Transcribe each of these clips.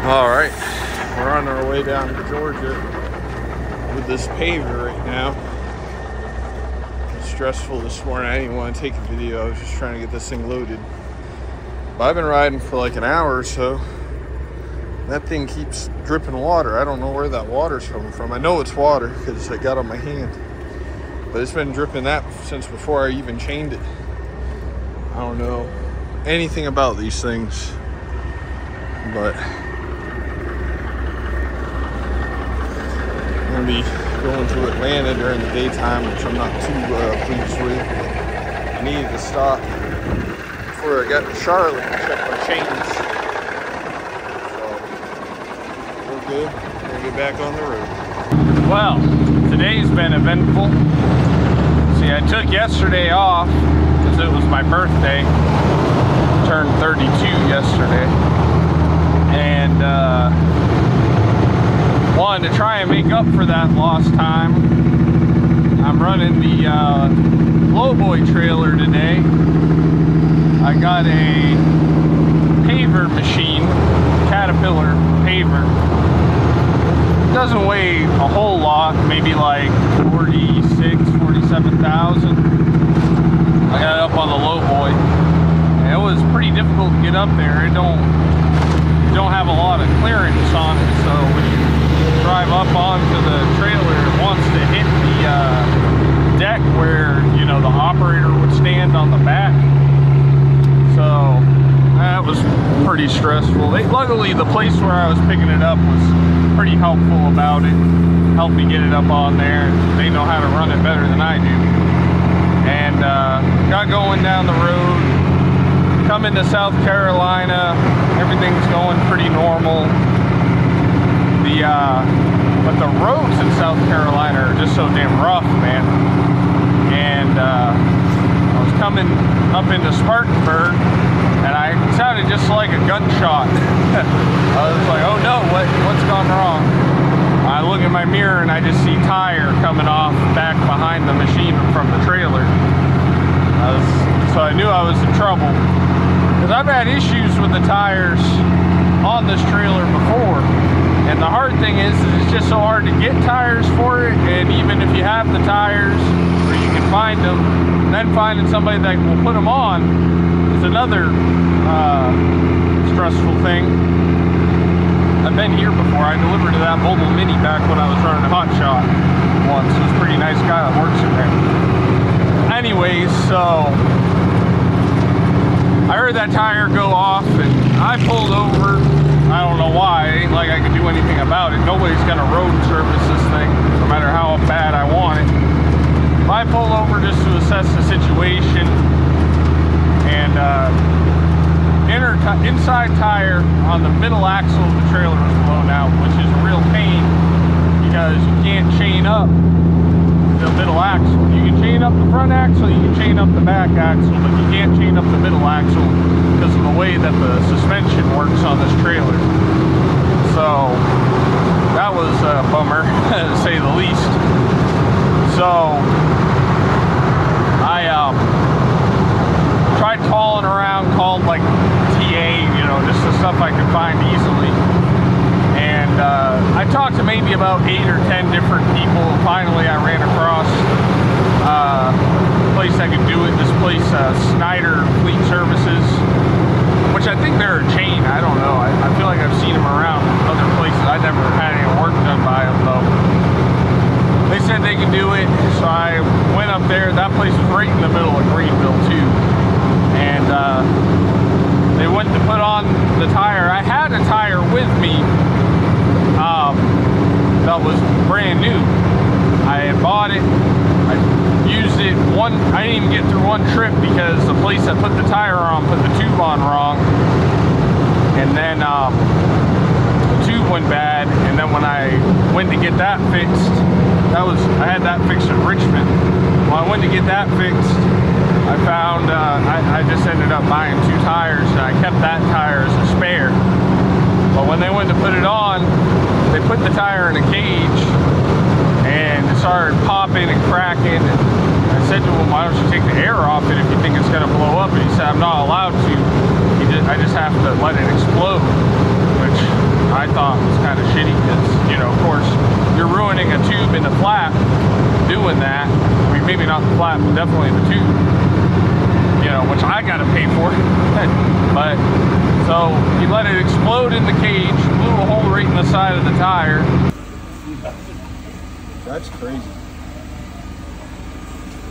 All right, we're on our way down to Georgia with this paver right now. It's stressful this morning. I didn't want to take a video. I was just trying to get this thing loaded. But I've been riding for like an hour or so. That thing keeps dripping water. I don't know where that water's coming from. I know it's water because I got on my hand. But it's been dripping that since before I even chained it. I don't know anything about these things. But I'm going to be going to Atlanta during the daytime, which I'm not too pleased with. I needed to stop before I got to Charlotte and check my chains. So, we're good. We're going to get back on the road. Well, today's been eventful. See, I took yesterday off because it was my birthday. Turned 32 yesterday. And wanted to try and make up for that lost time. I'm running the lowboy trailer today. I got a paver machine, Caterpillar paver. It doesn't weigh a whole lot, maybe like 47,000. I got it up on the lowboy. It was pretty difficult to get up there. It don't have a lot of clearance on it, so when you drive up onto the trailer, it wants to hit the deck where, you know, the operator would stand on the back. So that was pretty stressful. Luckily, the place where I was picking it up was pretty helpful about it. Helped me get it up on there. They know how to run it better than I do. And got going down the road. Coming to South Carolina, everything's going pretty normal. But the roads in South Carolina are just so damn rough, man. And I was coming up into Spartanburg, and I sounded just like a gunshot. I was like, oh no, what's gone wrong? I look at my mirror and I just see tire coming off back behind the machine from the trailer. So I knew I was in trouble. Because I've had issues with the tires on this trailer before. And the hard thing is it's just so hard to get tires for it. And even if you have the tires, or you can find them, then finding somebody that will put them on is another stressful thing. I've been here before. I delivered to that mobile mini back when I was running a hot shot once. It was a pretty nice guy that works in there. Anyways, so I heard that tire go off and I pulled over. I don't know why. It ain't like I could do anything about it. Nobody's gonna road service this thing, no matter how bad I want it. I pulled over just to assess the situation, and inside tire on the middle axle of the trailer was blown out, which is a real pain because you can't chain up the middle axle. You can chain up the front axle, you can chain up the back axle, but you can't chain up the middle axle because of the way that the suspension works on this trailer. So that was a bummer, to say the least. So I tried calling around, called like TA, you know, just the stuff I could find easily. And I talked to maybe about 8 or 10 different people. Finally, I ran across a place that could do it. This place, Snyder Fleet Services, which I think they're a chain. I don't know. I feel like I've seen them around other places. I never had any work done by them, though. They said they could do it, so I went up there. That place was right in the middle of Greenville, too. And they went to put on the tire. I had a tire with me that was brand new. I had bought it, I used it I didn't even get through one trip because the place that put the tire on put the tube on wrong, and then the tube went bad. And then when I went to get that fixed, I had that fixed in Richmond. When I went to get that fixed, I found I just ended up buying 2 tires, and I kept that tire as a spare. But when they went to put it on, they put the tire in a cage, and it started popping and cracking. And I said to him, why don't you take the air off it if you think it's going to blow up? And he said, I'm not allowed to. I just have to let it explode, which I flap doing that. I mean, maybe not the flap, but definitely the tube, you know, which I gotta pay for. But so he let it explode in the cage, blew a hole right in the side of the tire. That's crazy.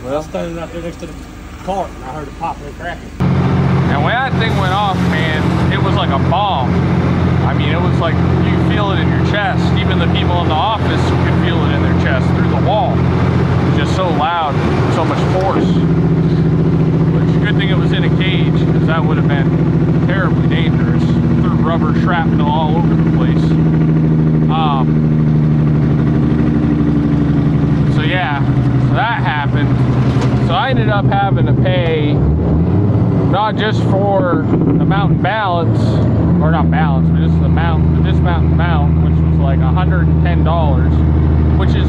Well, I was standing out there next to the cart and I heard it popping and cracking. And when that thing went off, man, it was like a bomb. I mean, it was like you feel it in your chest. Even the people in the office could feel it in their chest through the wall. Just so loud, so much force. Which, good thing it was in a cage, because that would have been terribly dangerous. Threw rubber shrapnel all over the place. So yeah, so that happened. So I ended up having to pay, not just for the mount and balance, or not balance, but just the mount, the dismount and mount, which was like $110, which is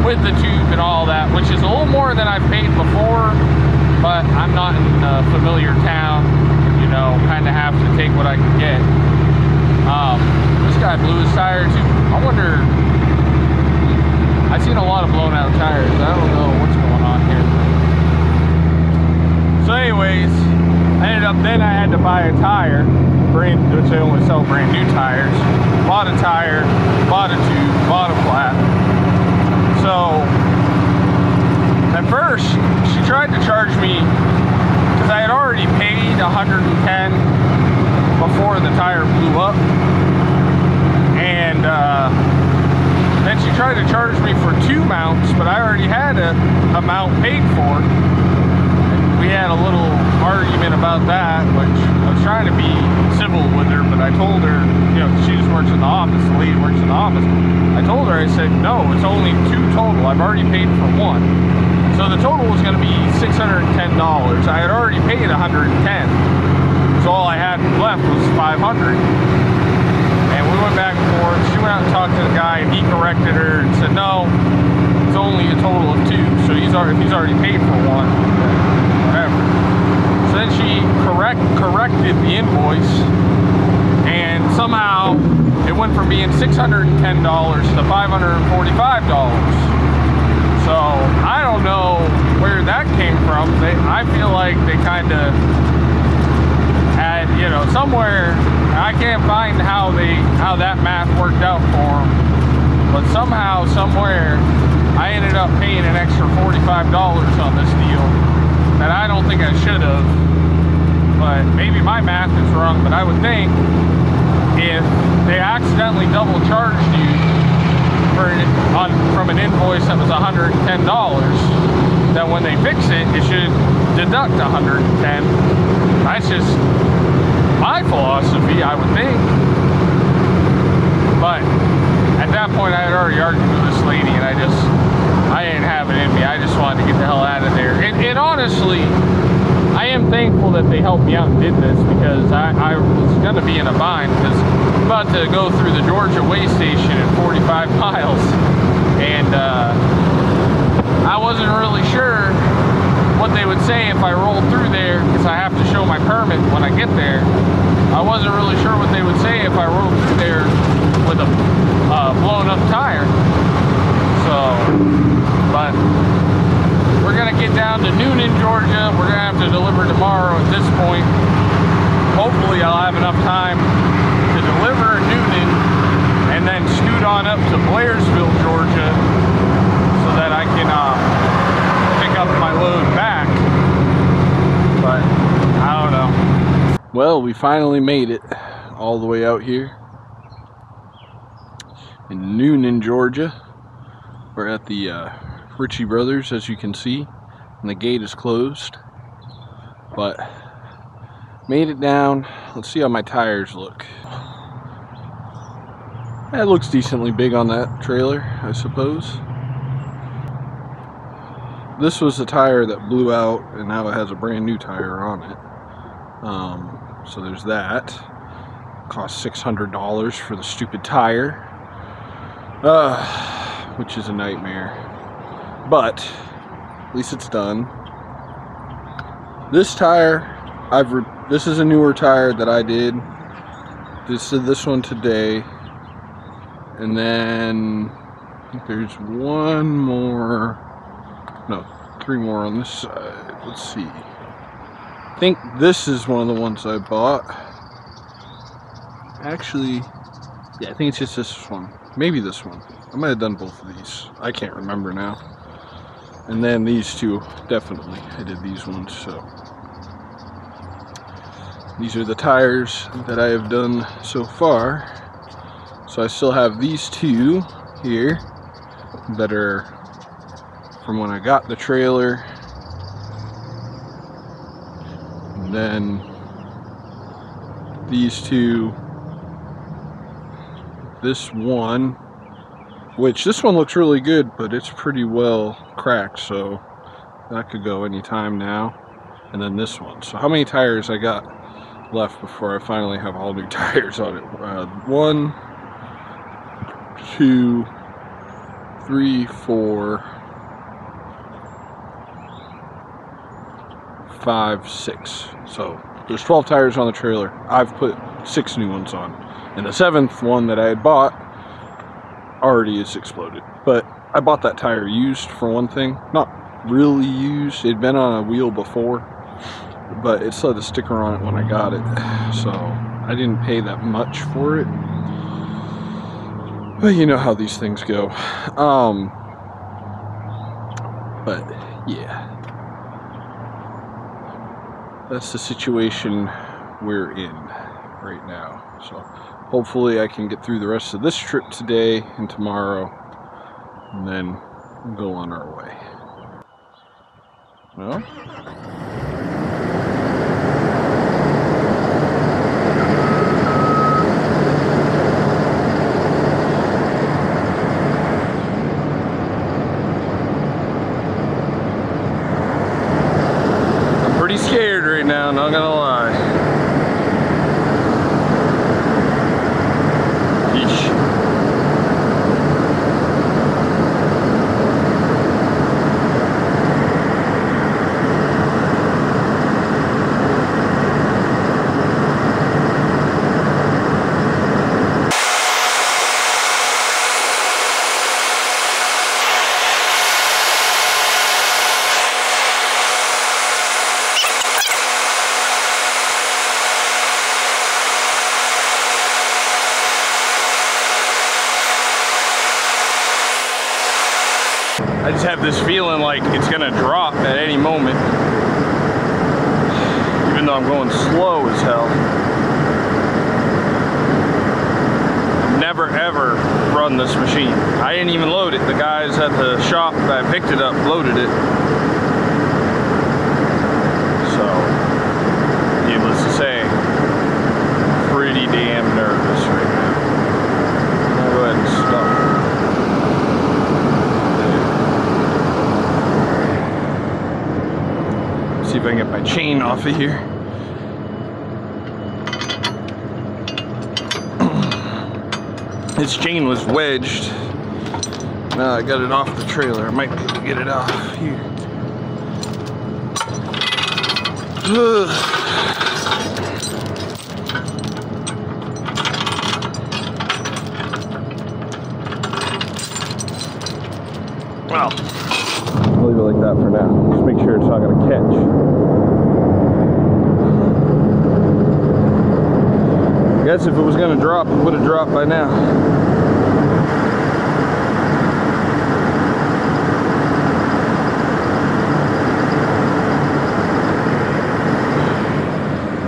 with the tube and all that, which is a little more than I've paid before, but I'm not in a familiar town, you know, kind of have to take what I can get. This guy blew his tire too. I wonder, I've seen a lot of blown out tires. I don't know what's going on here. So anyways, then I had to buy a tire, which they only sell brand new tires. Bought a tire, bought a tube, bought a flap. So at first she tried to charge me, because I had already paid $110 before the tire blew up, and then she tried to charge me for 2 mounts, but I already had a mount paid for. We had a little argument about that, which I was trying to be civil with her, but I told her, you know, she just works in the office, the lady works in the office. I told her, I said, no, it's only 2 total. I've already paid for 1. So the total was going to be $610. I had already paid $110. So all I had left was $500. And we went back and forth. She went out and talked to the guy, and he corrected her and said, no, it's only a total of 2. So if he's already paid for 1, whatever. So then she corrected the invoice, and somehow it went from being $610 to $545. So I don't know where that came from. I feel like they kind of had, you know, somewhere, I can't find how that math worked out for them, but somehow, somewhere, I ended up paying an extra $45 on this deal that I don't think I should have. But maybe my math is wrong, but I would think if they accidentally double charged you from an invoice that was $110, that when they fix it, it should deduct $110. That's just my philosophy, I would think. But at that point, I had already argued with this lady, and I didn't have it in me. I just wanted to get the hell out of there. And honestly, I am thankful that they helped me out and did this, because I was going to be in a bind, because I'm about to go through the Georgia way station in 45 miles, and I wasn't really sure what they would say if I rolled through there, because I have to show my permit when I get there. I wasn't really sure what they would say if I rolled through there with a blown up tire. So, but we're gonna get down to Noonan, Georgia. We're gonna have to deliver tomorrow at this point. Hopefully I'll have enough time to deliver Noonan and then scoot on up to Blairsville, Georgia, so that I can pick up my load back. But I don't know. Well, we finally made it all the way out here in Noonan, Georgia. We're at the Ritchie Brothers, as you can see, and the gate is closed, but made it down. Let's see how my tires look. That looks decently big on that trailer, I suppose. This was the tire that blew out, and now it has a brand new tire on it. So there's that. Cost $600 for the stupid tire, which is a nightmare. But at least it's done. This tire, this is a newer tire that I did. This one today, and then think there's one more, no, 3 more on this side. Let's see. I think this is one of the ones I bought. Actually, yeah, I think it's just this one. Maybe this one. I might have done both of these. I can't remember now. And then these 2, definitely. I did these ones, so. These are the tires that I have done so far. So I still have these 2 here that are from when I got the trailer. And then these 2. This one, which this one looks really good, but it's pretty well cracked, so that could go anytime now. And then this one. So how many tires I got left before I finally have all new tires on it? 1, 2, 3, 4, 5, 6. So there's 12 tires on the trailer. I've put 6 new ones on. And the 7th one that I had bought already is exploded. But I bought that tire used, for one thing. Not really used. It'd been on a wheel before, but it still had a sticker on it when I got it. So I didn't pay that much for it. But you know how these things go. But yeah. That's the situation we're in right now. So hopefully I can get through the rest of this trip today and tomorrow, and then go on our way. Well, I'm pretty scared right now, not gonna lie. I just have this feeling like it's gonna drop at any moment, even though I'm going slow as hell. I've never ever run this machine. I didn't even load it. The guys at the shop that I picked it up loaded it. So, needless to say, pretty damn nervous right now. I'll go ahead and stop. See if I can get my chain off of here. This chain was wedged. Now I got it off the trailer. I might be able to get it off here. Well, I'll leave it like that for now. Just make sure it's not going to catch. I guess if it was going to drop, it would have dropped by now.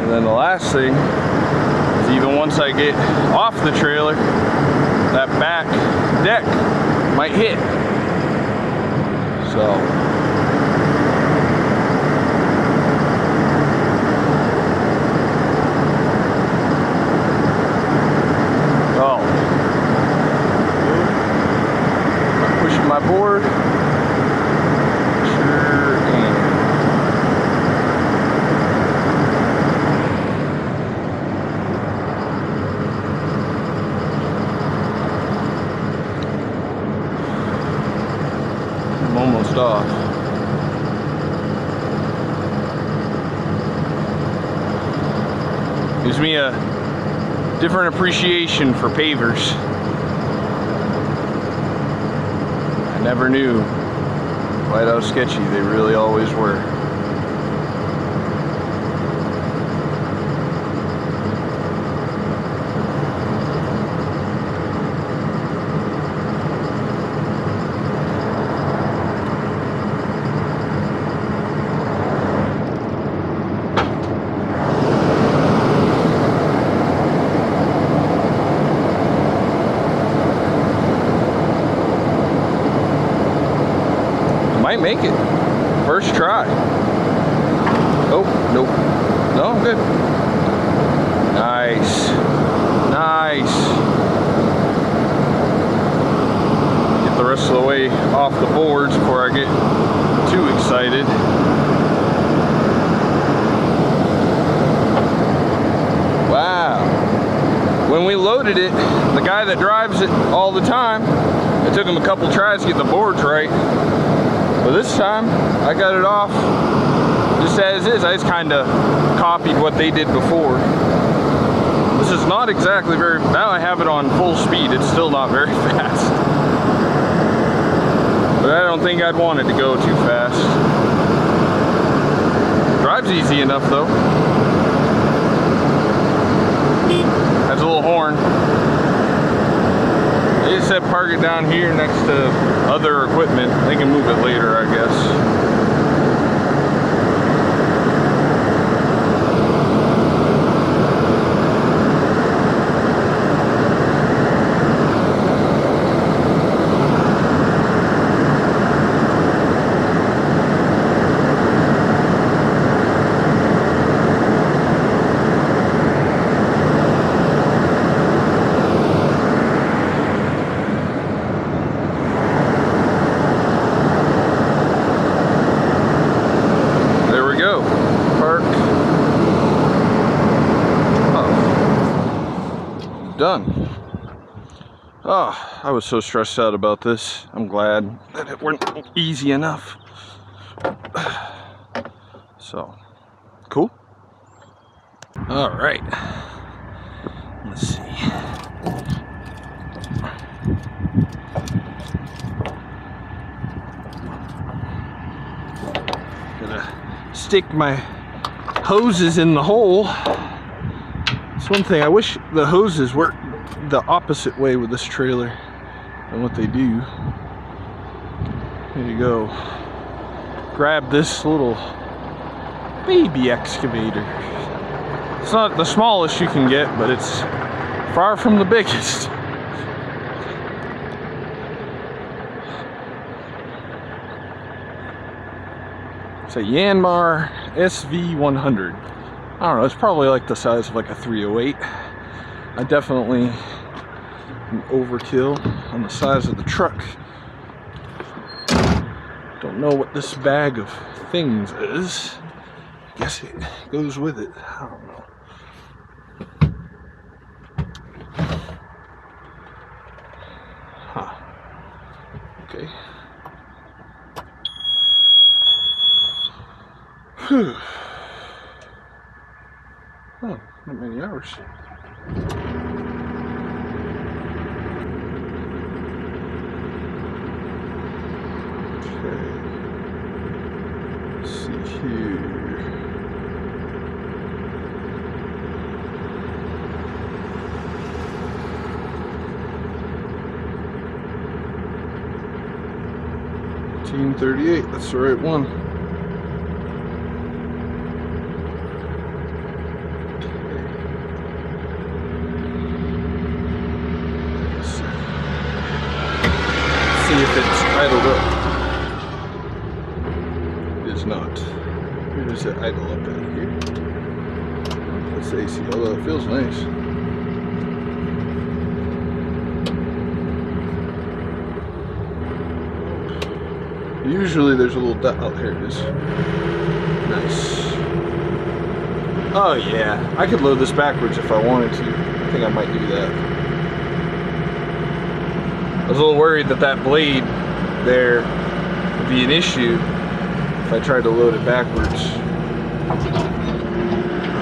And then the last thing is, even once I get off the trailer, that back deck might hit. So I'm pushing my board. Sure am. I'm almost off. Gives me a different appreciation for pavers. I never knew quite how sketchy they really always were. Might make it. First try. Oh, nope. No, I'm good. Nice. Nice. Get the rest of the way off the boards before I get too excited. Wow. When we loaded it, the guy that drives it all the time, it took him a couple tries to get the boards right. But this time, I got it off just as is. I just kind of copied what they did before. This is not exactly very, now I have it on full speed, it's still not very fast. But I don't think I'd want it to go too fast. Drives easy enough though. Has a little horn. They just said park it down here next to other equipment. They can move it later, I guess. Done. Oh, I was so stressed out about this. I'm glad that it went easy enough. So, cool. All right. Let's see. Gonna stick my hoses in the hole. It's one thing, I wish the hoses worked the opposite way with this trailer than what they do. There you go. Grab this little baby excavator. It's not the smallest you can get, but it's far from the biggest. It's a Yanmar SV100. I don't know, it's probably like the size of like a 308. I definitely am overkill on the size of the truck. Don't know what this bag of things is. I guess it goes with it. I don't know. Huh. Okay. Whew. Oh, not many hours. Okay. Let's see here. $18.38, that's the right one. See if it's idled up. It is not. Where does it idle up out here? That's AC, although it feels nice. Usually there's a little dot. Oh, here it is. Nice. Oh yeah, I could load this backwards if I wanted to. I think I might do that. I was a little worried that that blade there would be an issue if I tried to load it backwards. I'm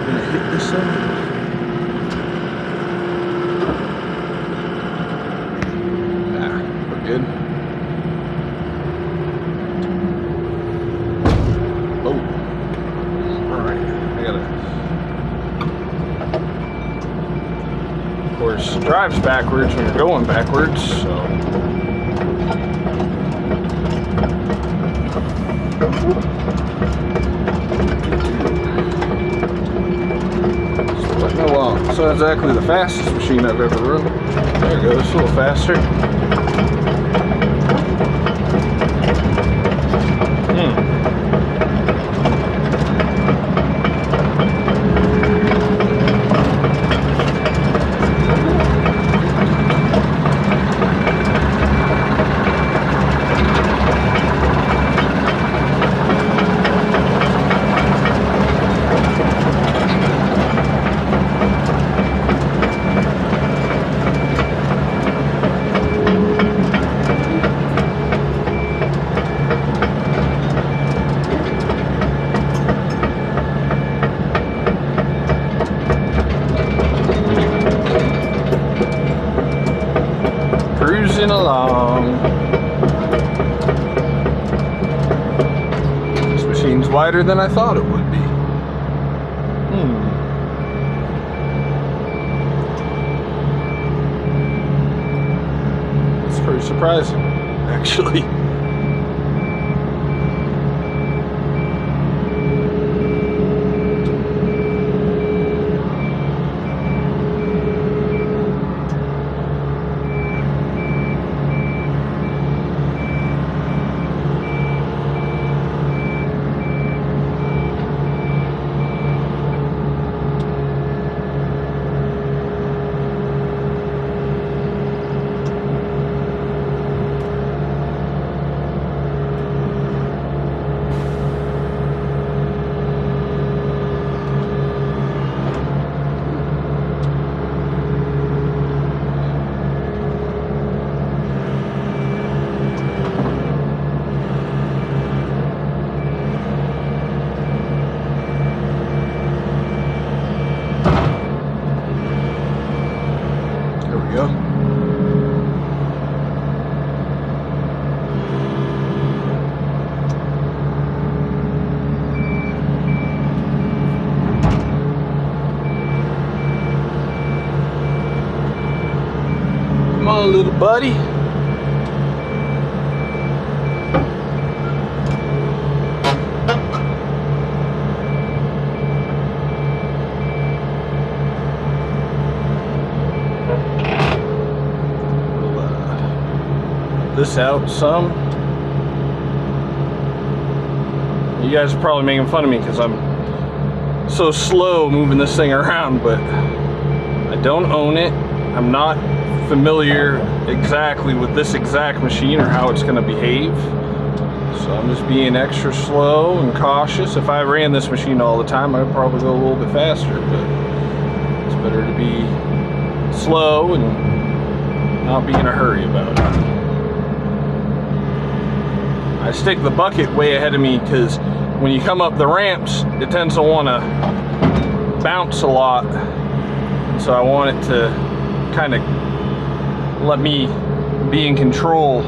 gonna hit this up. Nah, we're good. drives backwards when you're going backwards, so. Well, it's not exactly the fastest machine I've ever run. There it goes, a little faster. Cruising along. This machine's wider than I thought it would be. It's pretty surprising, actually. Come on, little buddy. This out some. You guys are probably making fun of me because I'm so slow moving this thing around, but I don't own it. I'm not familiar exactly with this exact machine or how it's going to behave, so I'm just being extra slow and cautious. If I ran this machine all the time, I'd probably go a little bit faster, but it's better to be slow and not be in a hurry about it. I stick the bucket way ahead of me because when you come up the ramps, it tends to want to bounce a lot, so I want it to kind of let me be in control,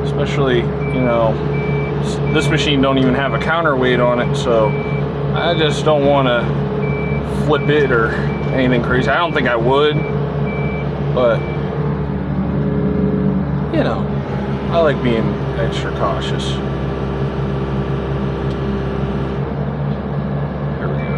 especially, you know, this machine don't even have a counterweight on it, so I just don't want to flip it or anything crazy. I don't think I would, but you know, I like being extra cautious. There we go.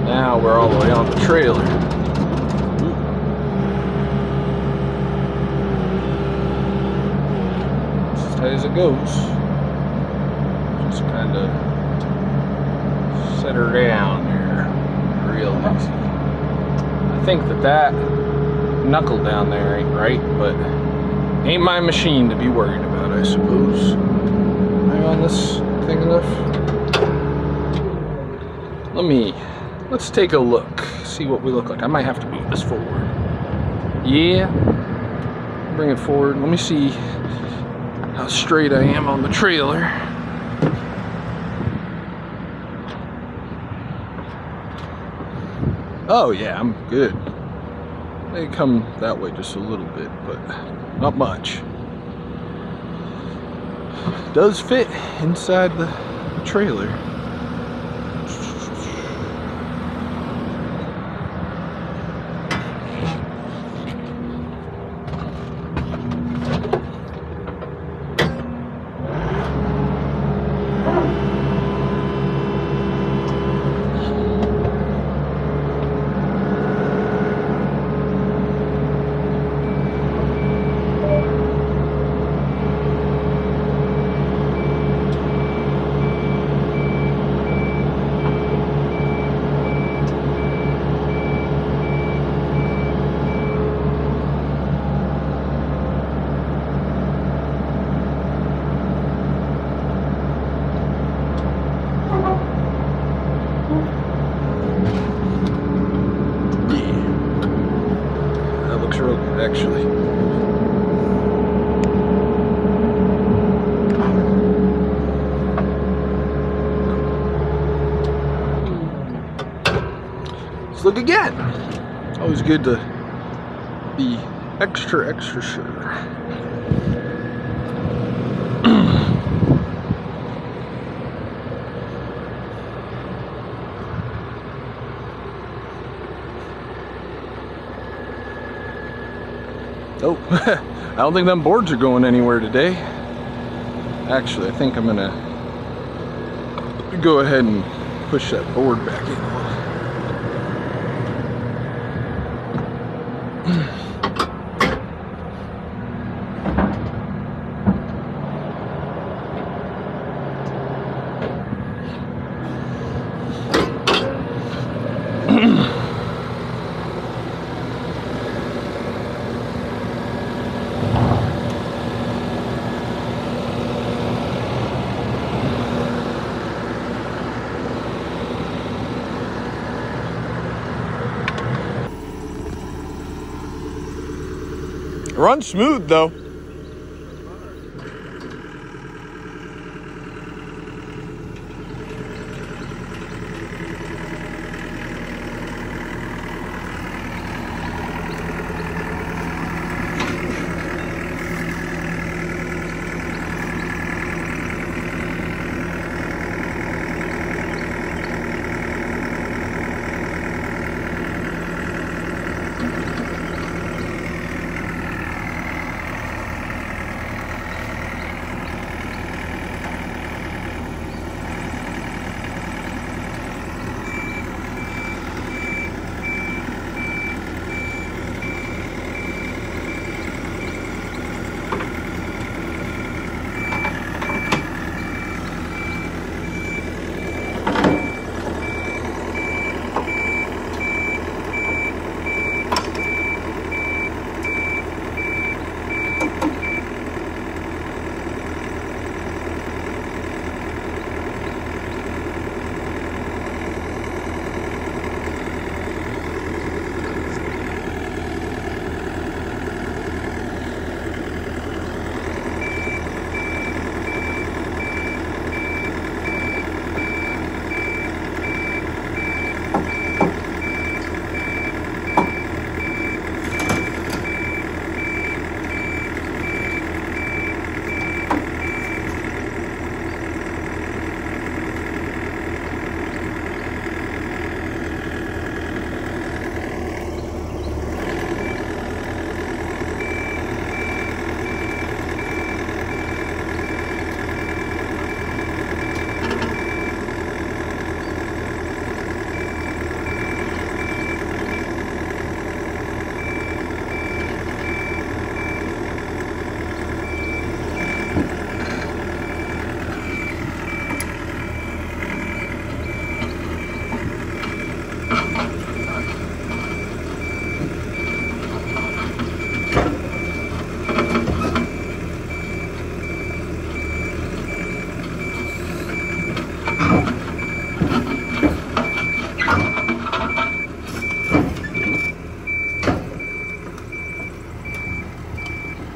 Now we're all the way on the trailer. As it goes, just kind of set her down here real easy. I think that knuckle down there ain't right, but ain't my machine to be worried about, I suppose. Am I on this thing enough? Let's take a look, see what we look like. I might have to move this forward. Yeah, bring it forward. Let me see how straight I am on the trailer. Oh yeah, I'm good. They come that way just a little bit, but not much. Does fit inside the trailer. Actually, let's look again. Always good to be extra sure. Oh, I don't think them boards are going anywhere today. Actually, I think I'm gonna go ahead and push that board back in a little. Runs smooth though.